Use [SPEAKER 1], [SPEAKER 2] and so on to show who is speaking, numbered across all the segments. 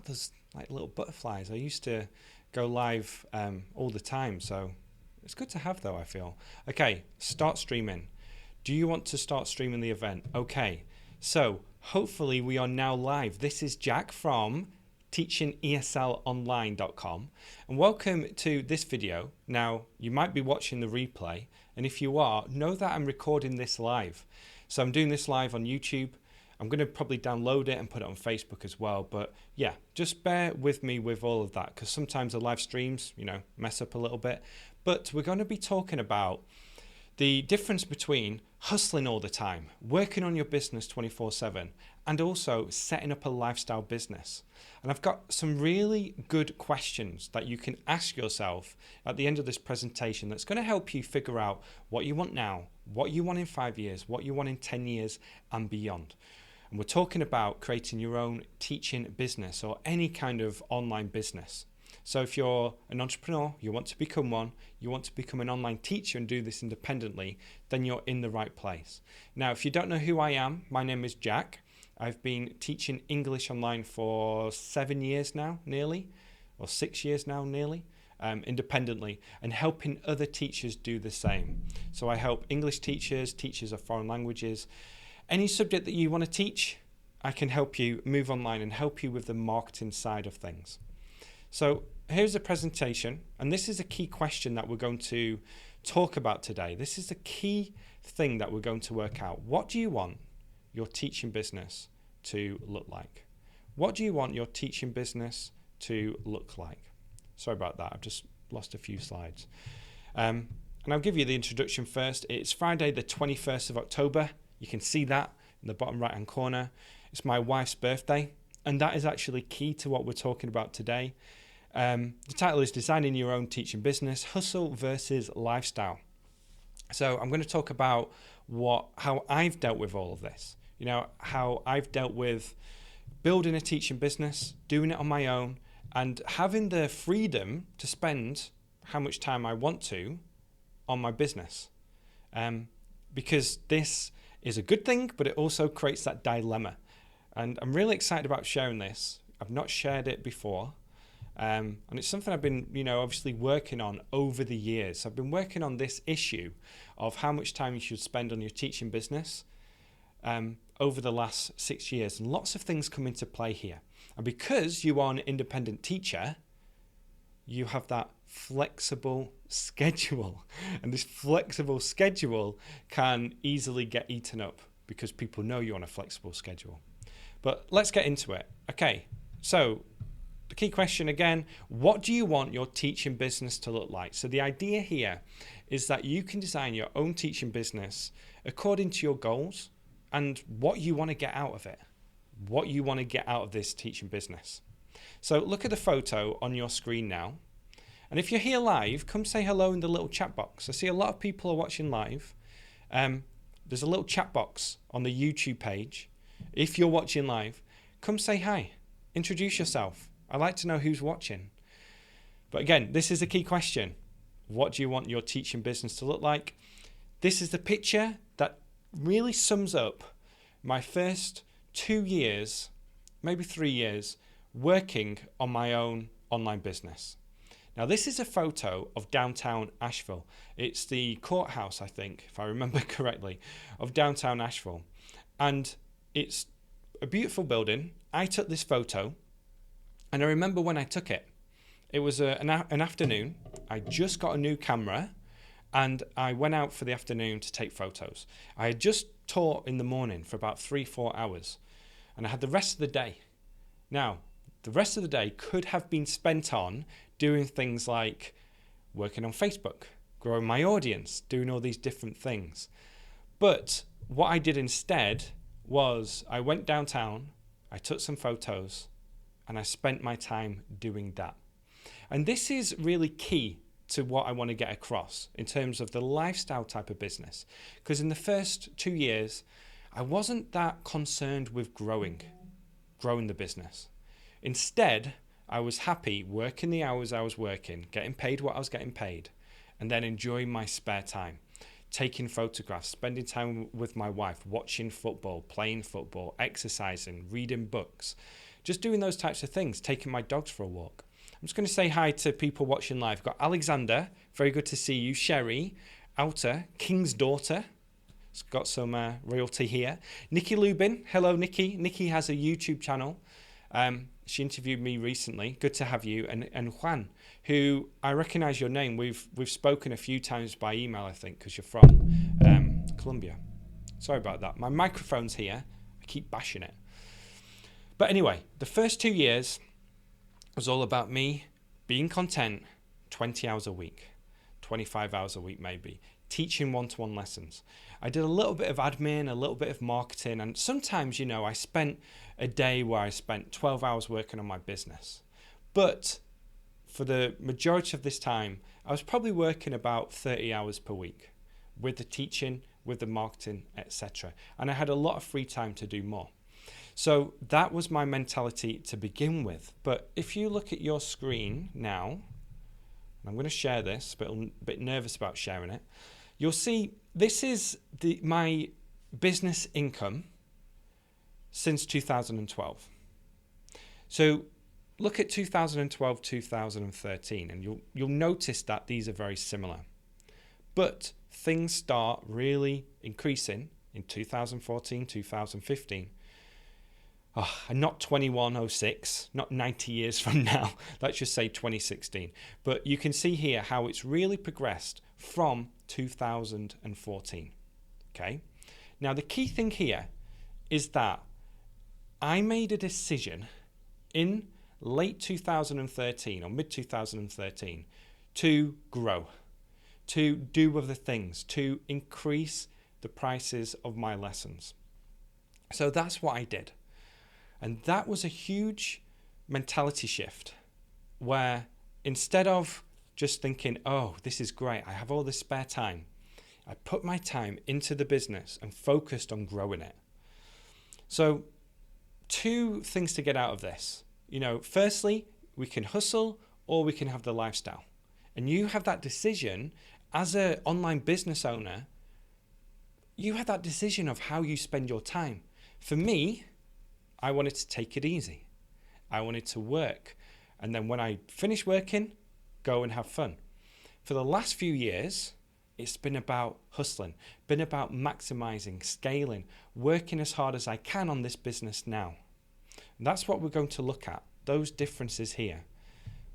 [SPEAKER 1] there's like little butterflies. I used to go live all the time, so it's good to have though, I feel. Okay, start streaming. Do you want to start streaming the event? Okay, so hopefully we are now live. This is Jack from teachingeslonline.com, and welcome to this video. Now, you might be watching the replay, and if you are, know that I'm recording this live. So I'm doing this live on YouTube. I'm going to probably download it and put it on Facebook as well. But yeah, just bear with me with all of that, because sometimes the live streams, mess up a little bit. But we're going to be talking about the difference between hustling all the time, working on your business 24/7, and also setting up a lifestyle business. And I've got some really good questions that you can ask yourself at the end of this presentation that's going to help you figure out what you want now, what you want in 5 years, what you want in 10 years and beyond. And we're talking about creating your own teaching business or any kind of online business. So if you're an entrepreneur, you want to become one, you want to become an online teacher and do this independently, then you're in the right place. Now, if you don't know who I am, my name is Jack. I've been teaching English online for 7 years now, nearly, or 6 years now, nearly, independently, and helping other teachers do the same. So I help English teachers, teachers of foreign languages, any subject that you want to teach, I can help you move online and help you with the marketing side of things. So here's a presentation, and this is a key question that we're going to talk about today. This is the key thing that we're going to work out. What do you want your teaching business to look like? What do you want your teaching business to look like? Sorry about that, I've just lost a few slides. And I'll give you the introduction first. It's Friday the 21st of October. You can see that in the bottom right hand corner. It's my wife's birthday, and that is actually key to what we're talking about today. The title is Designing Your Own Teaching Business, Hustle versus Lifestyle. So I'm going to talk about how I've dealt with all of this. How I've dealt with building a teaching business, doing it on my own, and having the freedom to spend how much time I want to on my business. Because this is a good thing, but it also creates that dilemma. And I'm really excited about sharing this. I've not shared it before. And it's something I've been, obviously working on over the years. I've been working on this issue of how much time you should spend on your teaching business over the last 6 years. And lots of things come into play here. And because you are an independent teacher, you have that flexible schedule. And this flexible schedule can easily get eaten up because people know you're on a flexible schedule. But let's get into it. Okay, so the key question again, what do you want your teaching business to look like? So the idea here is that you can design your own teaching business according to your goals and what you want to get out of it, what you want to get out of this teaching business. So look at the photo on your screen now. And if you're here live, come say hello in the little chat box. I see a lot of people are watching live. There's a little chat box on the YouTube page. If you're watching live, come say hi. Introduce yourself. I'd like to know who's watching. But again, this is a key question. What do you want your teaching business to look like? This is the picture that really sums up my first 2 years, maybe 3 years, working on my own online business. Now, this is a photo of downtown Asheville. It's the courthouse, I think, if I remember correctly, of downtown Asheville. And it's a beautiful building. I took this photo, and I remember when I took it. It was an afternoon. I just got a new camera, and I went out for the afternoon to take photos. I had just taught in the morning for about 3-4 hours, and I had the rest of the day. Now, the rest of the day could have been spent on doing things like working on Facebook, growing my audience, doing all these different things. But what I did instead was I went downtown, I took some photos, and I spent my time doing that. And this is really key to what I want to get across in terms of the lifestyle type of business. Because in the first 2 years, I wasn't that concerned with growing the business. Instead, I was happy working the hours I was working, getting paid what I was getting paid, and then enjoying my spare time, taking photographs, spending time with my wife, watching football, playing football, exercising, reading books, just doing those types of things, taking my dogs for a walk. I'm just going to say hi to people watching live. We've got Alexander, very good to see you. Sherry, Outer, King's Daughter. It's got some royalty here. Nikki Lubin, hello Nikki. Nikki has a YouTube channel. She interviewed me recently. Good to have you. And Juan, who I recognize your name. We've spoken a few times by email, I think, because you're from Colombia. Sorry about that. My microphone's here. I keep bashing it. But anyway, the first 2 years was all about me being content 20 hours a week, 25 hours a week maybe, teaching one-to-one lessons. I did a little bit of admin, a little bit of marketing, and sometimes, I spent a day where I spent 12 hours working on my business. But for the majority of this time, I was probably working about 30 hours per week with the teaching, with the marketing, etc. And I had a lot of free time to do more. So that was my mentality to begin with. But if you look at your screen now, I'm going to share this, but I'm a bit nervous about sharing it. You'll see this is my business income since 2012. So look at 2012, 2013, and you'll notice that these are very similar. But things start really increasing in 2014, 2015. And not 2106, not 90 years from now, let's just say 2016. But you can see here how it's really progressed from 2014, okay? Now, the key thing here is that I made a decision in late 2013 or mid-2013 to grow, to do other things, to increase the prices of my lessons. So that's what I did. And that was a huge mentality shift where instead of just thinking, oh, this is great, I have all this spare time, I put my time into the business and focused on growing it. So 2 things to get out of this. Firstly, we can hustle or we can have the lifestyle. And you have that decision as an online business owner. You have that decision of how you spend your time. For me, I wanted to take it easy. I wanted to work. And then when I finish working, go and have fun. For the last few years, it's been about hustling, been about maximizing, scaling, working as hard as I can on this business now. And that's what we're going to look at, those differences here.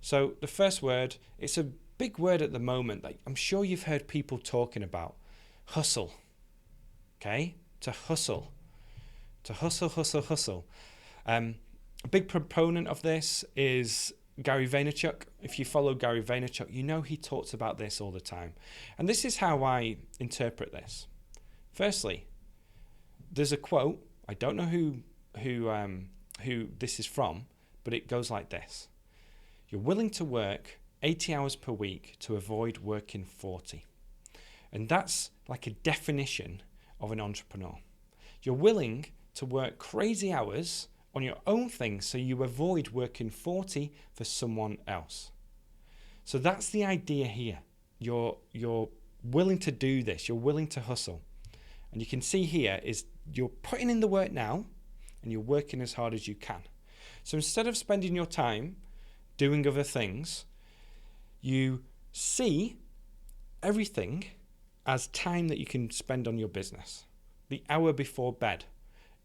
[SPEAKER 1] So the first word, it's a big word at the moment that I'm sure you've heard people talking about. Hustle. Okay? To hustle. To hustle. A big proponent of this is Gary Vaynerchuk. If you follow Gary Vaynerchuk, he talks about this all the time. And this is how I interpret this. Firstly, there's a quote. I don't know who this is from, but it goes like this. You're willing to work 80 hours per week to avoid working 40. And that's like a definition of an entrepreneur. You're willing to work crazy hours on your own thing so you avoid working 40 for someone else. So that's the idea here. You're willing to do this. You're willing to hustle. And you can see here is you're putting in the work now and you're working as hard as you can. So instead of spending your time doing other things, you see everything as time that you can spend on your business. The hour before bed.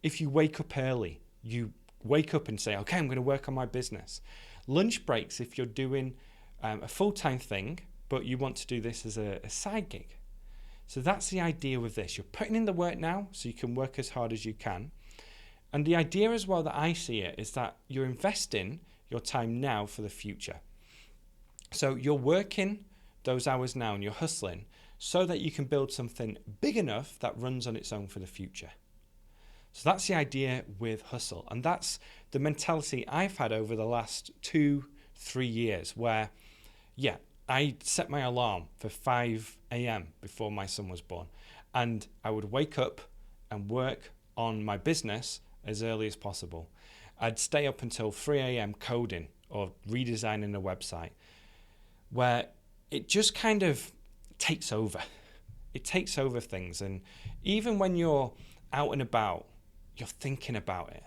[SPEAKER 1] If you wake up early, you wake up and say, okay, I'm going to work on my business. Lunch breaks, if you're doing a full-time thing, but you want to do this as a side gig. So that's the idea with this. You're putting in the work now so you can work as hard as you can. And the idea as well that I see it is that you're investing your time now for the future. So you're working those hours now and you're hustling so that you can build something big enough that runs on its own for the future. So that's the idea with hustle. And that's the mentality I've had over the last 2-3 years where, I set my alarm for 5 a.m. before my son was born. And I would wake up and work on my business as early as possible. I'd stay up until 3 a.m. coding or redesigning a website where it just kind of takes over. It takes over things. And even when you're out and about, you're thinking about it.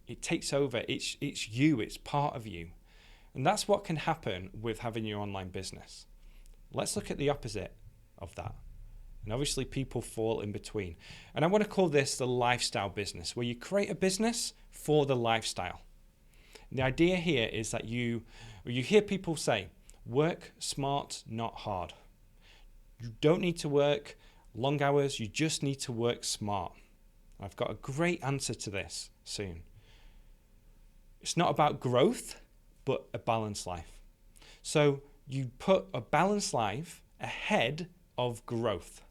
[SPEAKER 1] It takes over. It's you. It's part of you. And that's what can happen with having your online business. Let's look at the opposite of that. And obviously people fall in between. And I want to call this the lifestyle business, where you create a business for the lifestyle. And the idea here is that you hear people say, work smart, not hard. You don't need to work long hours. You just need to work smart. I've got a great answer to this soon. It's not about growth, but a balanced life. So you put a balanced life ahead of growth.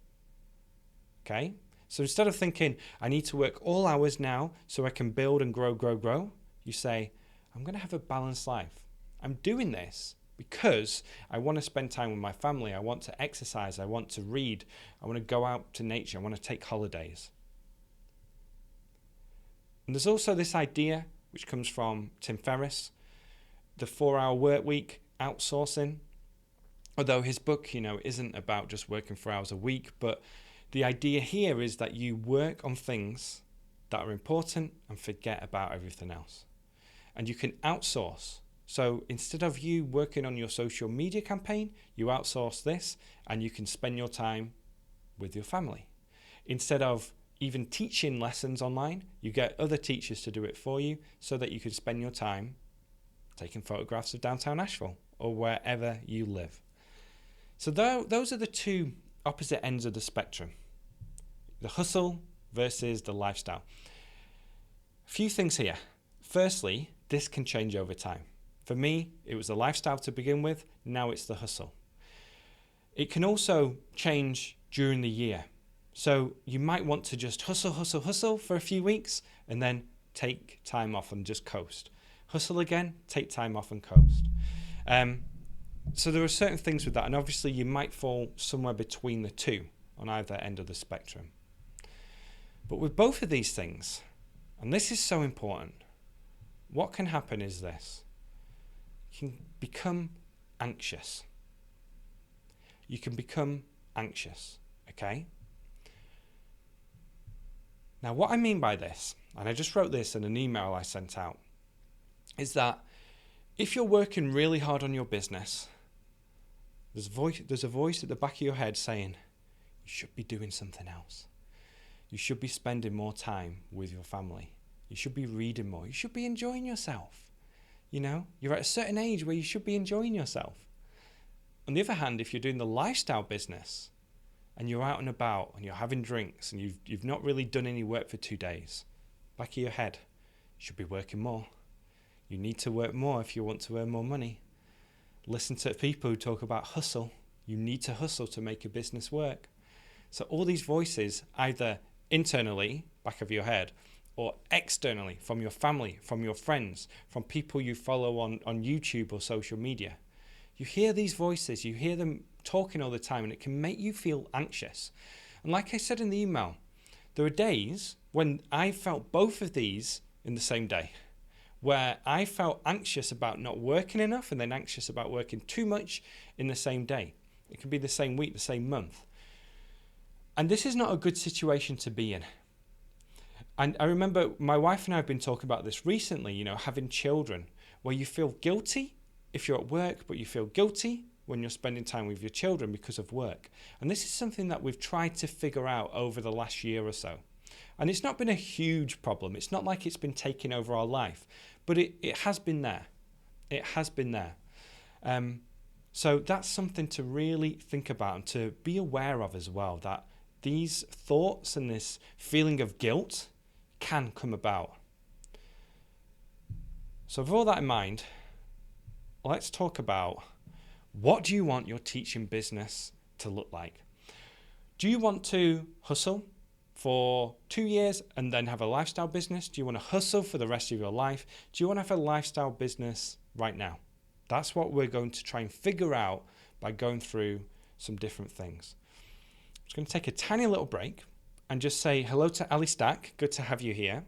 [SPEAKER 1] Okay? So instead of thinking, I need to work all hours now so I can build and grow, you say, I'm going to have a balanced life. I'm doing this because I want to spend time with my family. I want to exercise. I want to read. I want to go out to nature. I want to take holidays. And there's also this idea, which comes from Tim Ferriss, the 4-hour work week, outsourcing. Although his book, isn't about just working 4 hours a week, but the idea here is that you work on things that are important and forget about everything else. And you can outsource. So instead of you working on your social media campaign, you outsource this and you can spend your time with your family. Instead of even teaching lessons online, you get other teachers to do it for you so that you can spend your time taking photographs of downtown Asheville or wherever you live. So those are the two opposite ends of the spectrum. The hustle versus the lifestyle. A few things here. Firstly, this can change over time. For me, it was the lifestyle to begin with. Now it's the hustle. It can also change during the year. So you might want to just hustle for a few weeks and then take time off and just coast. Hustle again, take time off and coast. So there are certain things with that. And obviously you might fall somewhere between the two on either end of the spectrum. But with both of these things, and this is so important, what can happen is this. You can become anxious. You can become anxious, okay? Now, what I mean by this, and I just wrote this in an email I sent out, is that if you're working really hard on your business, there's a voice at the back of your head saying, you should be doing something else. You should be spending more time with your family. You should be reading more. You should be enjoying yourself. You're at a certain age where you should be enjoying yourself. On the other hand, if you're doing the lifestyle business and you're out and about and you're having drinks and you've not really done any work for 2 days, back of your head, you should be working more. You need to work more if you want to earn more money. Listen to people who talk about hustle. You need to hustle to make a business work. So all these voices, either internally, back of your head, or externally, from your family, from your friends, from people you follow on YouTube or social media. You hear these voices, you hear them talking all the time, and it can make you feel anxious. And like I said in the email, there are days when I felt both of these in the same day, where I felt anxious about not working enough and then anxious about working too much in the same day. It can be the same week, the same month. And this is not a good situation to be in. And I remember my wife and I have been talking about this recently, having children, where you feel guilty if you're at work, but you feel guilty when you're spending time with your children because of work. And this is something that we've tried to figure out over the last year or so. And it's not been a huge problem. It's not like it's been taking over our life, but it has been there. It has been there. So that's something to really think about and to be aware of as well, that these thoughts and this feeling of guilt can come about. So with all that in mind, let's talk about, what do you want your teaching business to look like? Do you want to hustle for 2 years and then have a lifestyle business? Do you want to hustle for the rest of your life? Do you want to have a lifestyle business right now? That's what we're going to try and figure out by going through some different things. I'm just going to take a tiny little break and just say hello to Ali Stack. Good to have you here.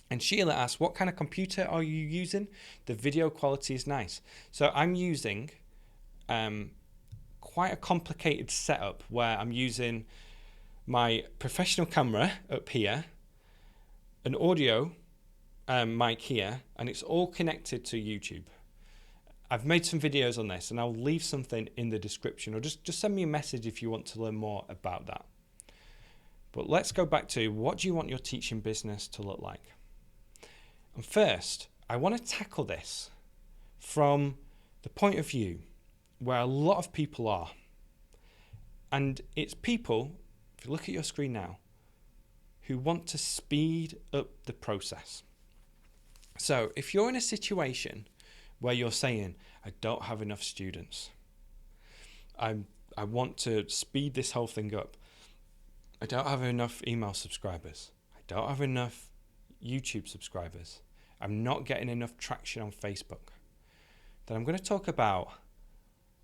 [SPEAKER 1] And Sheila asks, what kind of computer are you using? The video quality is nice. So I'm using quite a complicated setup where I'm using my professional camera up here, an audio mic here, and it's all connected to YouTube. I've made some videos on this, and I'll leave something in the description, or just send me a message if you want to learn more about that. But let's go back to, what do you want your teaching business to look like? And first, I want to tackle this from the point of view where a lot of people are. And it's people, if you look at your screen now, who want to speed up the process. So if you're in a situation where you're saying, I don't have enough students, I want to speed this whole thing up, I don't have enough email subscribers, I don't have enough YouTube subscribers, I'm not getting enough traction on Facebook, then I'm going to talk about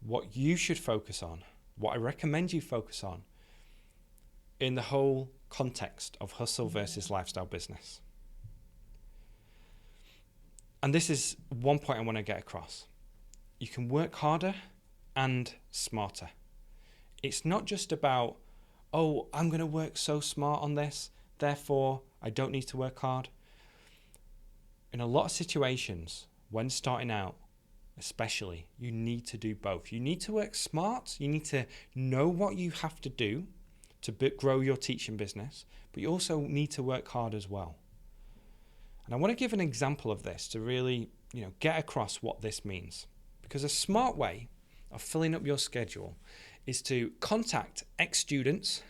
[SPEAKER 1] what you should focus on, what I recommend you focus on in the whole context of hustle versus lifestyle business. And this is one point I want to get across. You can work harder and smarter. It's not just about, oh, I'm going to work so smart on this, therefore I don't need to work hard. In a lot of situations, when starting out, especially, you need to do both. You need to work smart. You need to know what you have to do to grow your teaching business, but you also need to work hard as well. And I want to give an example of this to really, get across what this means. Because a smart way of filling up your schedule is to contact ex-students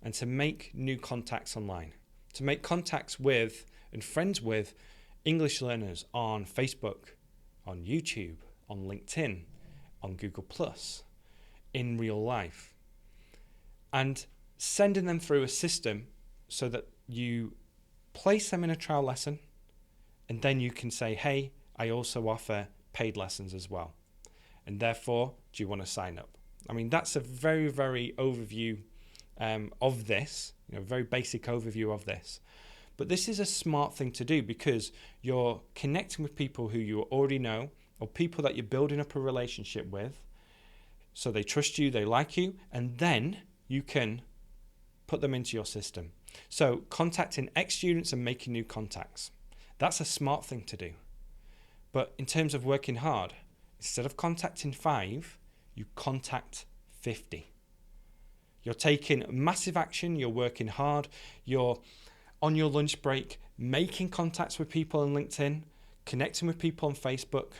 [SPEAKER 1] and to make new contacts online. To make contacts with and friends with English learners on Facebook, on YouTube, on LinkedIn, on Google+, in real life. And sending them through a system so that you place them in a trial lesson, and then you can say, hey, I also offer paid lessons as well. And therefore, do you want to sign up? I mean, that's a very, very overview of this, very basic overview of this. But this is a smart thing to do because you're connecting with people who you already know or people that you're building up a relationship with. So they trust you, they like you, and then you can put them into your system. So contacting ex-students and making new contacts. That's a smart thing to do. But in terms of working hard, instead of contacting 5, you contact 50. You're taking massive action, you're working hard, you're on your lunch break, making contacts with people on LinkedIn, connecting with people on Facebook,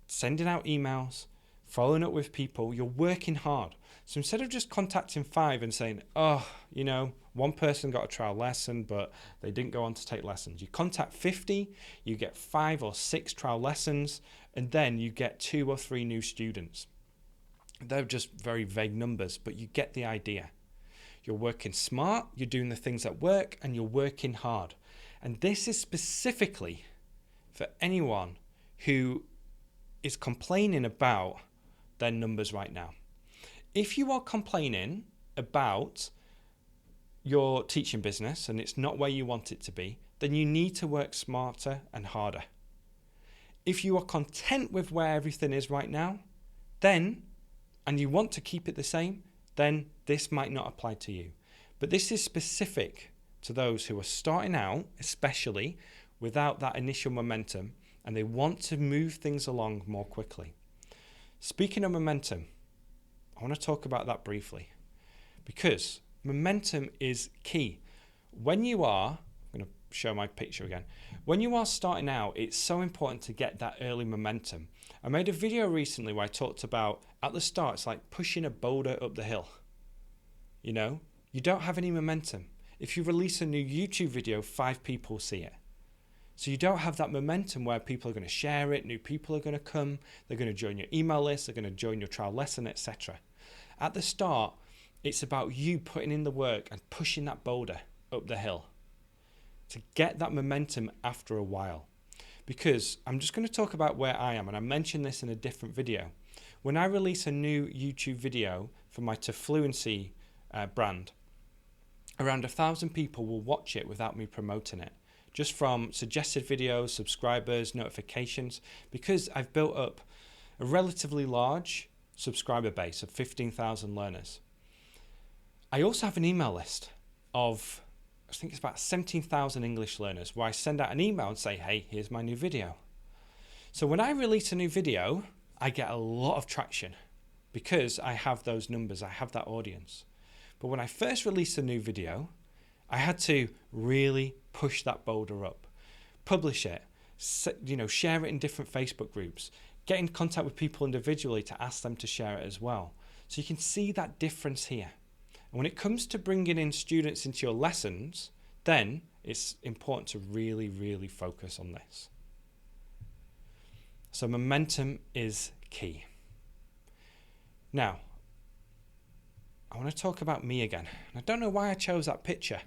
[SPEAKER 1] sending out emails, following up with people. You're working hard. So instead of just contacting 5 and saying, one person got a trial lesson, but they didn't go on to take lessons. You contact 50, you get 5 or 6 trial lessons, and then you get 2 or 3 new students. They're just very vague numbers, but you get the idea. You're working smart, you're doing the things that work, and you're working hard. And this is specifically for anyone who is complaining about their numbers right now. If you are complaining about your teaching business and it's not where you want it to be, then you need to work smarter and harder. If you are content with where everything is right now, and you want to keep it the same, then this might not apply to you. But this is specific to those who are starting out, especially without that initial momentum, and they want to move things along more quickly. Speaking of momentum, I want to talk about that briefly because momentum is key. When you are, I'm going to show my picture again. When you are starting out, it's so important to get that early momentum. I made a video recently where I talked about at the start, it's like pushing a boulder up the hill. You don't have any momentum. If you release a new YouTube video, 5 people see it. So you don't have that momentum where people are going to share it, new people are going to come, they're going to join your email list, they're going to join your trial lesson, etc. At the start, it's about you putting in the work and pushing that boulder up the hill to get that momentum after a while. Because I'm just going to talk about where I am, and I mentioned this in a different video. When I release a new YouTube video for my Tofluency brand, around 1,000 people will watch it without me promoting it. Just from suggested videos, subscribers, notifications, because I've built up a relatively large subscriber base of 15,000 learners. I also have an email list of think it's about 17,000 English learners, where I send out an email and say, hey, here's my new video. So when I release a new video, I get a lot of traction because I have those numbers, I have that audience. But when I first released a new video, I had to really push that boulder up, publish it, share it in different Facebook groups, get in contact with people individually to ask them to share it as well. So you can see that difference here. And when it comes to bringing in students into your lessons, then it's important to really, really focus on this. So momentum is key. Now, I want to talk about me again. I don't know why I chose that picture.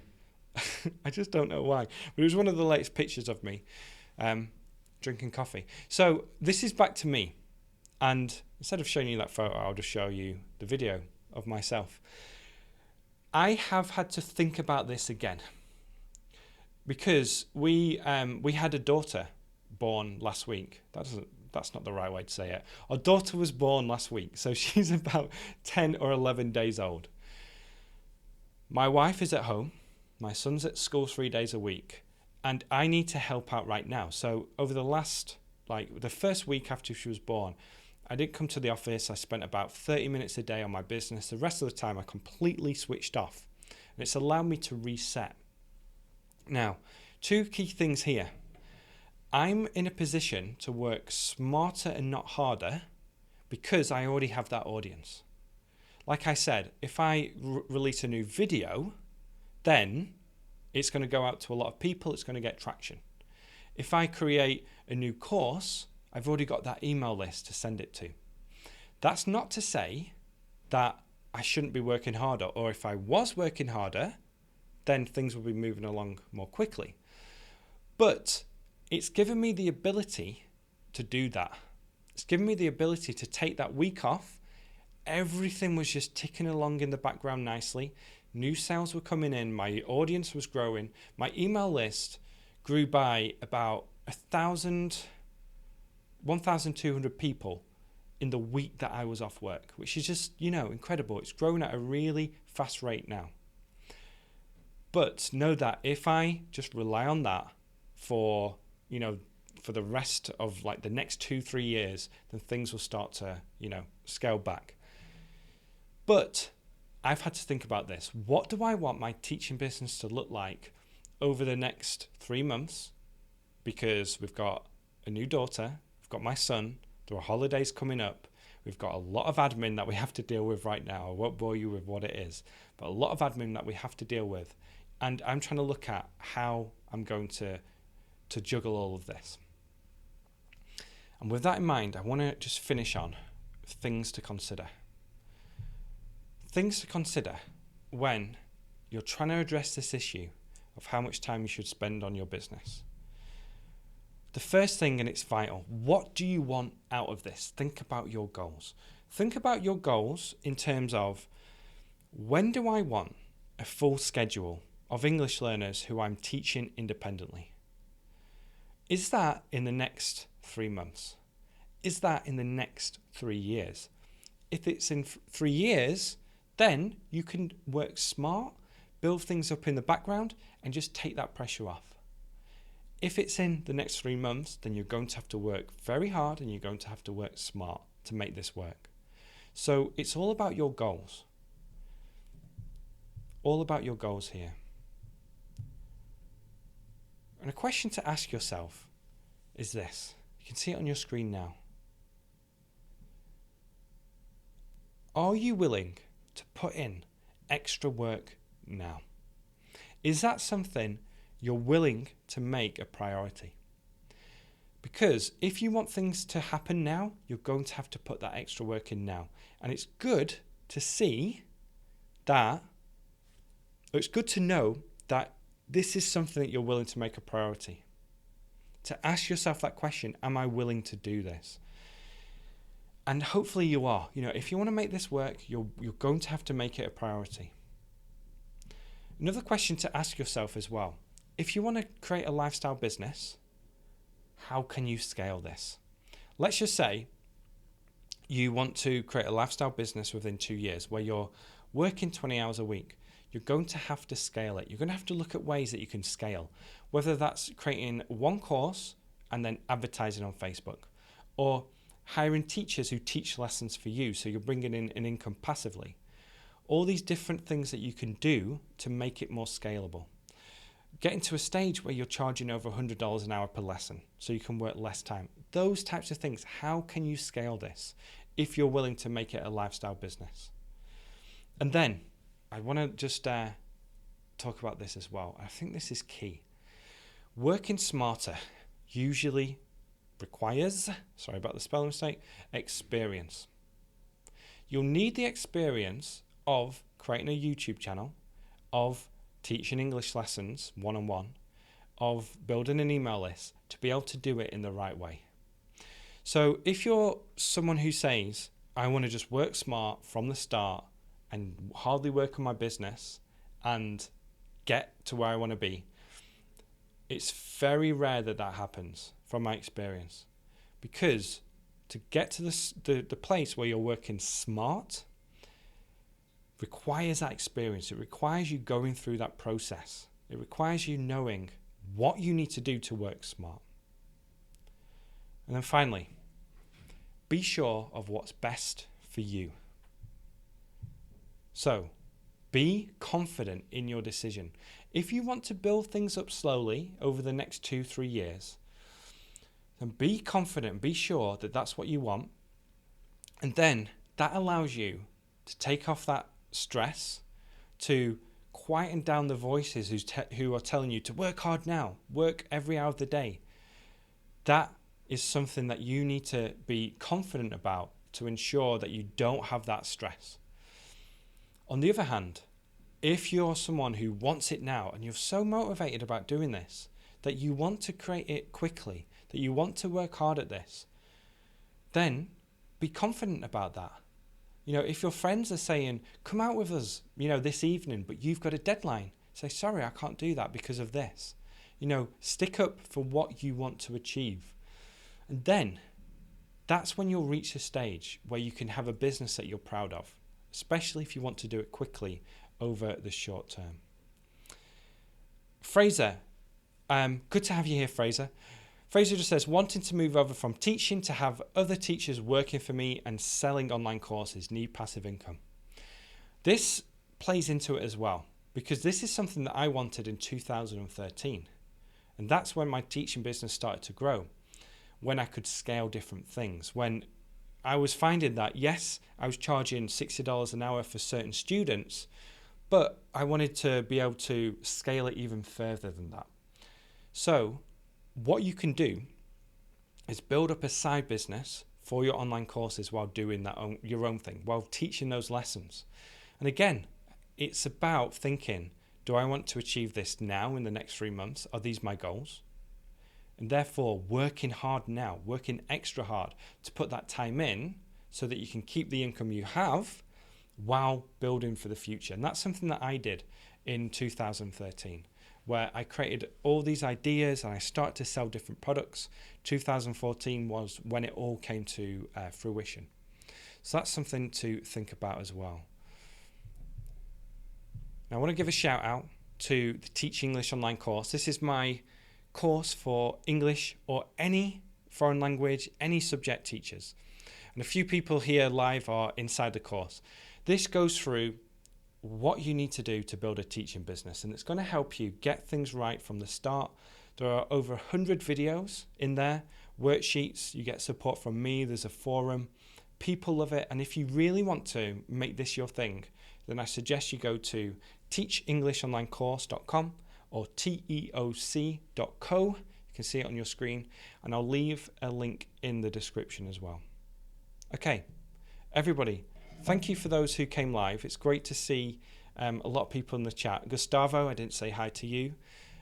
[SPEAKER 1] I just don't know why. But it was one of the latest pictures of me drinking coffee. So this is back to me. And instead of showing you that photo, I'll just show you the video of myself. I have had to think about this again because we had a daughter born last week. That's not the right way to say it. Our daughter was born last week, so she's about 10 or 11 days old. My wife is at home. My son's at school 3 days a week, and I need to help out right now. So over the first week after she was born, I didn't come to the office. I spent about 30 minutes a day on my business. The rest of the time I completely switched off, and it's allowed me to reset. Now, two key things here. I'm in a position to work smarter and not harder because I already have that audience. Like I said, if I release a new video, then it's going to go out to a lot of people. It's going to get traction. If I create a new course, I've already got that email list to send it to. That's not to say that I shouldn't be working harder, or if I was working harder, then things will be moving along more quickly. But it's given me the ability to do that. It's given me the ability to take that week off. Everything was just ticking along in the background nicely. New sales were coming in. My audience was growing. My email list grew by about 1,200 people in the week that I was off work, which is just, incredible. It's grown at a really fast rate now. But know that if I just rely on that for the rest of the next 2-3 years, then things will start to, scale back. But I've had to think about this. What do I want my teaching business to look like over the next 3 months? Because we've got a new daughter, we've got my son, there are holidays coming up, we've got a lot of admin that we have to deal with right now. I won't bore you with what it is, but a lot of admin that we have to deal with. And I'm trying to look at how I'm going to juggle all of this. And with that in mind, I want to just finish on things to consider. Things to consider when you're trying to address this issue of how much time you should spend on your business. The first thing, and it's vital, what do you want out of this? Think about your goals. Think about your goals in terms of, when do I want a full schedule of English learners who I'm teaching independently? Is that in the next 3 months? Is that in the next 3 years? If it's in 3 years, then you can work smart, build things up in the background, and just take that pressure off. If it's in the next 3 months, then you're going to have to work very hard and you're going to have to work smart to make this work. So it's all about your goals. All about your goals here. And a question to ask yourself is this. You can see it on your screen now. Are you willing to put in extra work now? Is that something you're willing to make a priority? Because if you want things to happen now, you're going to have to put that extra work in now. And it's good to see that, or it's good to know that this is something that you're willing to make a priority. To ask yourself that question, am I willing to do this? And hopefully you are. If you want to make this work, you're going to have to make it a priority. Another question to ask yourself as well. If you want to create a lifestyle business, how can you scale this? Let's just say you want to create a lifestyle business within 2 years where you're working 20 hours a week. you're going to have to scale it. You're going to have to look at ways that you can scale, whether that's creating one course and then advertising on Facebook, or hiring teachers who teach lessons for you, so you're bringing in an income passively. All these different things that you can do to make it more scalable. Getting to a stage where you're charging over $100 an hour per lesson, so you can work less time. Those types of things. How can you scale this if you're willing to make it a lifestyle business? And then I want to just talk about this as well. I think this is key. Working smarter usually requires, sorry about the spelling mistake, experience. You'll need the experience of creating a YouTube channel, of teaching English lessons one-on-one, of building an email list to be able to do it in the right way. So if you're someone who says, I want to just work smart from the start and hardly work on my business and get to where I want to be, it's very rare that that happens from my experience. Because to get to the place where you're working smart requires that experience. It requires you going through that process. It requires you knowing what you need to do to work smart. And then finally, be sure of what's best for you. So, be confident in your decision. If you want to build things up slowly over the next 2-3 years, then be confident, be sure that that's what you want. And then that allows you to take off that stress, to quieten down the voices who are telling you to work hard now, work every hour of the day. That is something that you need to be confident about to ensure that you don't have that stress. On the other hand, if you're someone who wants it now and you're so motivated about doing this, that you want to create it quickly, that you want to work hard at this, then be confident about that. You know, if your friends are saying, come out with us, this evening, but you've got a deadline, say, sorry, I can't do that because of this. Stick up for what you want to achieve. And then that's when you'll reach a stage where you can have a business that you're proud of, especially if you want to do it quickly over the short term. Fraser, good to have you here, Fraser. Fraser just says, wanting to move over from teaching to have other teachers working for me and selling online courses, need passive income. This plays into it as well, because this is something that I wanted in 2013. And that's when my teaching business started to grow, when I could scale different things, when I was finding that, yes, I was charging $60 an hour for certain students, but I wanted to be able to scale it even further than that. So what you can do is build up a side business for your online courses while doing your own thing, while teaching those lessons. And again, it's about thinking, do I want to achieve this now in the next 3 months? Are these my goals? And therefore, working hard now, working extra hard to put that time in so that you can keep the income you have while building for the future. And that's something that I did in 2013. Where I created all these ideas and I started to sell different products. 2014 was when it all came to fruition. So that's something to think about as well. Now I want to give a shout out to the Teach English online course. This is my course for English or any foreign language, any subject teachers. And a few people here live are inside the course. This goes through what you need to do to build a teaching business, and it's going to help you get things right from the start. There are over 100 videos in there, worksheets, you get support from me, there's a forum, people love it. And if you really want to make this your thing, then I suggest you go to teachenglishonlinecourse.com or teoc.co. You can see it on your screen, and I'll leave a link in the description as well. Okay, everybody, thank you for those who came live. It's great to see a lot of people in the chat. Gustavo, I didn't say hi to you.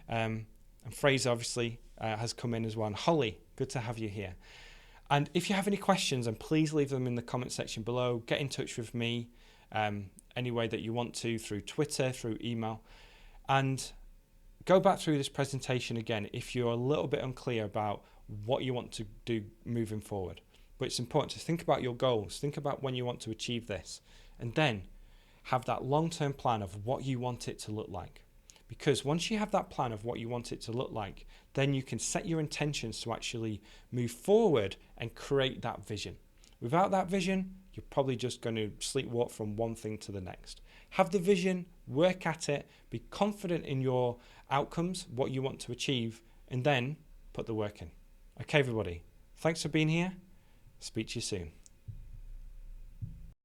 [SPEAKER 1] And Fraser obviously has come in as well. And Holly, good to have you here. And if you have any questions, then please leave them in the comment section below. Get in touch with me any way that you want to, through Twitter, through email. And go back through this presentation again if you're a little bit unclear about what you want to do moving forward. But it's important to think about your goals, think about when you want to achieve this, and then have that long-term plan of what you want it to look like. Because once you have that plan of what you want it to look like, then you can set your intentions to actually move forward and create that vision. Without that vision, you're probably just going to sleepwalk from one thing to the next. Have the vision, work at it, be confident in your outcomes, what you want to achieve, and then put the work in. Okay, everybody. Thanks for being here. Speak to you soon.